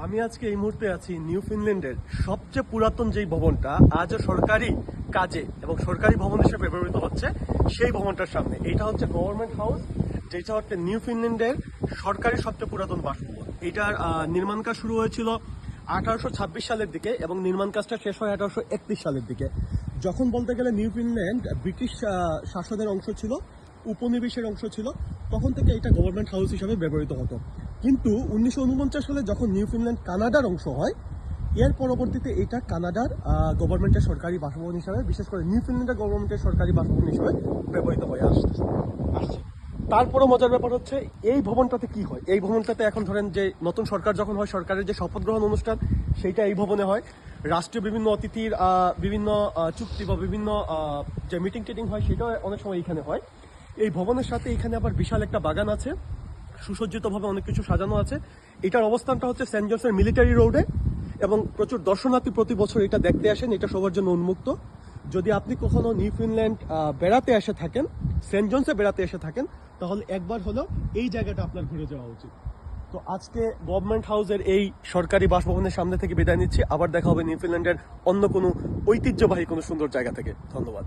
আমি আজকে এই মুহূর্তে আছি নিউ ফিনল্যান্ডের সবচেয়ে পুরাতন যেই ভবনটা আজও সরকারি কাজে এবং সরকারি ভবন হিসেবে ব্যবহৃত হচ্ছে সেই ভবনটার সামনে। এটা হচ্ছে গভর্নমেন্ট হাউস, যেটা হচ্ছে নিউ ফিনল্যান্ডের সরকারি সবচেয়ে পুরাতন বাসভবন। এটার নির্মাণ কাজ শুরু হয়েছিল 1826 সালের দিকে এবং নির্মাণ কাজটা শেষ হয় 1831 সালের দিকে। যখন বলতে গেলে নিউ ফিনল্যান্ড ব্রিটিশ শাসনের অংশ ছিল, উপনিবেশের অংশ ছিল, তখন থেকে এটা গভর্নমেন্ট হাউস হিসাবে ব্যবহৃত হতো। কিন্তু 1949 সালে যখন নিউ ফিনল্যান্ড কানাডার অংশ হয়, এর পরবর্তীতে এটা কানাডার গভর্নমেন্টের সরকারি বাসভবন হিসাবে, বিশেষ করে নিউ ফিনল্যান্ডের গভর্নমেন্টের সরকারি বাসভবন হিসাবে ব্যবহৃত হয়ে আসছে। তারপরও মজার ব্যাপার হচ্ছে এই ভবনটাতে কি হয়। এই ভবনটাতে এখন ধরেন যে নতুন সরকার যখন হয়, সরকারের যে শপথ গ্রহণ অনুষ্ঠান সেইটা এই ভবনে হয়। রাষ্ট্রীয় বিভিন্ন অতিথির বিভিন্ন চুক্তি বা বিভিন্ন যে মিটিং টিটিং হয় সেটাও অনেক সময় এখানে হয়। এই ভবনের সাথে এখানে আবার বিশাল একটা বাগান আছে, সুসজ্জিতভাবে অনেক কিছু সাজানো আছে। এটার অবস্থানটা হচ্ছে সেন্ট জনসের মিলিটারি রোডে এবং প্রচুর দর্শনার্থী প্রতি বছর এটা দেখতে আসেন। এটা সবার জন্য উন্মুক্ত। যদি আপনি কখনো নিউ ফিনল্যান্ড বেড়াতে এসে থাকেন, সেন্ট জনসে বেড়াতে এসে থাকেন, তাহলে একবার হলেও এই জায়গাটা আপনার ঘুরে যাওয়া উচিত। তো আজকে গভর্নমেন্ট হাউসের এই সরকারি বাসভবনের সামনে থেকে বিদায় নিচ্ছি। আবার দেখা হবে নিউ ফিনল্যান্ডের অন্য কোনো ঐতিহ্যবাহী কোনো সুন্দর জায়গা থেকে। ধন্যবাদ।